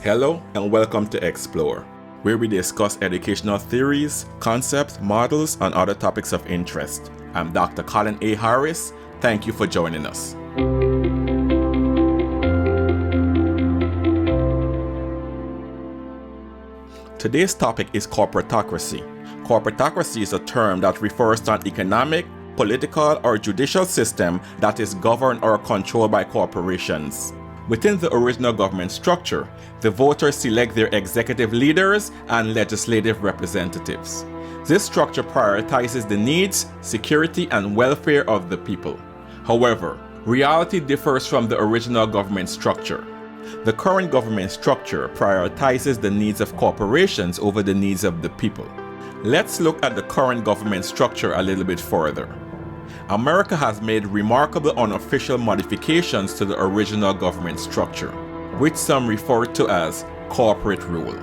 Hello and welcome to Explore, where we discuss educational theories, concepts, models, and other topics of interest. I'm Dr. Colin A. Harris. Thank you for joining us. Today's topic is corporatocracy. Corporatocracy is a term that refers to an economic, political, or judicial system that is governed or controlled by corporations. Within the original government structure, the voters select their executive leaders and legislative representatives. This structure prioritizes the needs, security, and welfare of the people. However, reality differs from the original government structure. The current government structure prioritizes the needs of corporations over the needs of the people. Let's look at the current government structure a little bit further. America has made remarkable unofficial modifications to the original government structure, which some refer to as corporate rule.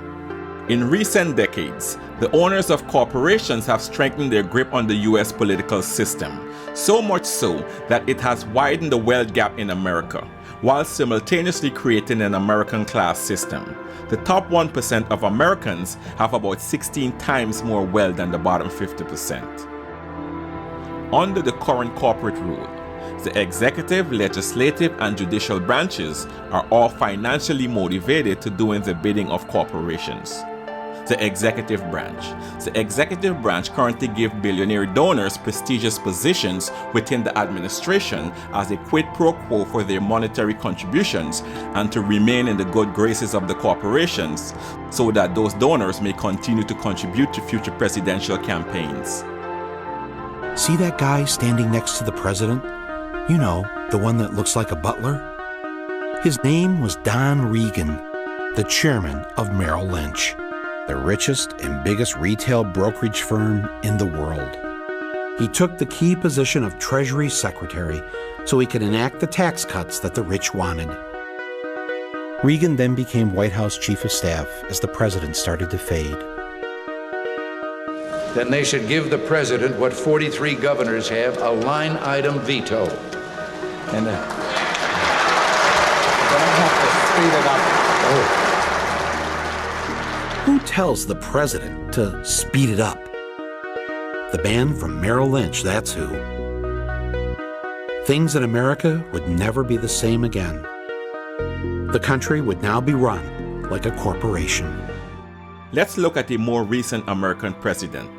In recent decades, the owners of corporations have strengthened their grip on the US political system, so much so that it has widened the wealth gap in America, while simultaneously creating an American class system. The top 1% of Americans have about 16 times more wealth than the bottom 50%. Under the current corporate rule, the executive, legislative, and judicial branches are all financially motivated to doing the bidding of corporations. The executive branch currently gives billionaire donors prestigious positions within the administration as a quid pro quo for their monetary contributions and to remain in the good graces of the corporations so that those donors may continue to contribute to future presidential campaigns. See that guy standing next to the president? You know, the one that looks like a butler? His name was Don Regan, the chairman of Merrill Lynch, the richest and biggest retail brokerage firm in the world. He took the key position of Treasury Secretary so he could enact the tax cuts that the rich wanted. Regan then became White House Chief of Staff as the president started to fade. Then they should give the president what 43 governors have, a line item veto. And don't have to speed it up. Who tells the president to speed it up? The man from Merrill Lynch, that's who. Things in America would never be the same again. The country would now be run like a corporation. Let's look at a more recent American president.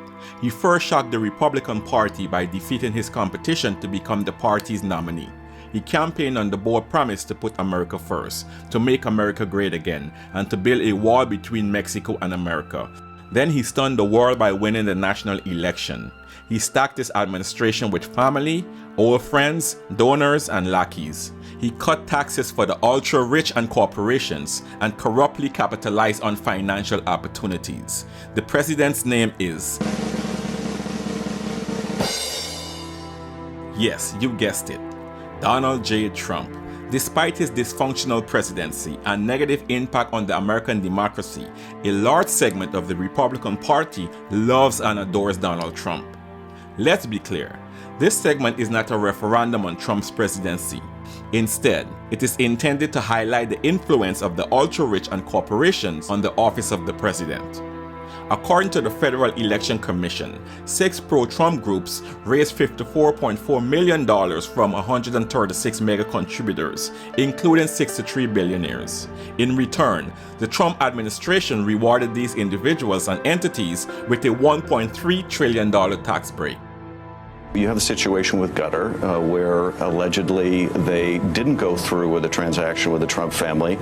He first shocked the Republican Party by defeating his competition to become the party's nominee. He campaigned on the bold promise to put America first, to make America great again, and to build a wall between Mexico and America. Then he stunned the world by winning the national election. He stacked his administration with family, old friends, donors, and lackeys. He cut taxes for the ultra-rich and corporations and corruptly capitalized on financial opportunities. The president's name is... Yes, you guessed it. Donald J. Trump. Despite his dysfunctional presidency and negative impact on the American democracy, a large segment of the Republican Party loves and adores Donald Trump. Let's be clear, this segment is not a referendum on Trump's presidency. Instead, it is intended to highlight the influence of the ultra-rich and corporations on the office of the president. According to the Federal Election Commission, 6 pro-Trump groups raised $54.4 million from 136 mega contributors, including 63 billionaires. In return, the Trump administration rewarded these individuals and entities with a $1.3 trillion tax break. You have a situation with Qatar where allegedly they didn't go through with a transaction with the Trump family,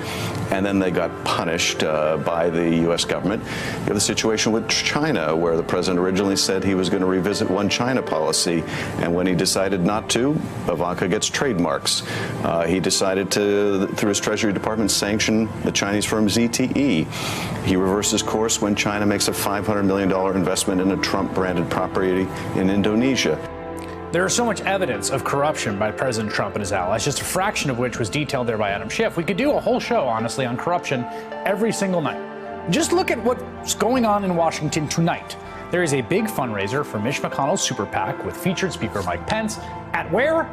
and then they got punished by the U.S. government. You have the situation with China where the president originally said he was going to revisit one China policy, and when he decided not to, Ivanka gets trademarks. He decided to, through his Treasury Department, sanction the Chinese firm ZTE. He reverses course when China makes a $500 million investment in a Trump-branded property in Indonesia. There is so much evidence of corruption by President Trump and his allies, just a fraction of which was detailed there by Adam Schiff. We could do a whole show, honestly, on corruption every single night. Just look at what's going on in Washington tonight. There is a big fundraiser for Mitch McConnell's super PAC with featured Speaker Mike Pence at where?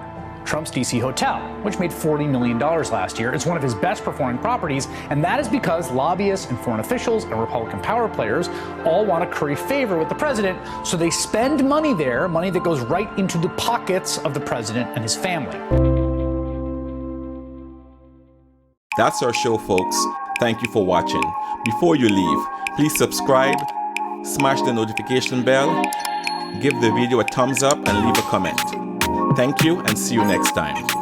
Trump's DC hotel, which made $40 million last year. It's one of his best performing properties, and that is because lobbyists and foreign officials and Republican power players all want to curry favor with the president, so they spend money there, money that goes right into the pockets of the president and his family. That's our show, folks. Thank you for watching. Before you leave, please subscribe, smash the notification bell, give the video a thumbs up, and leave a comment. Thank you, and see you next time.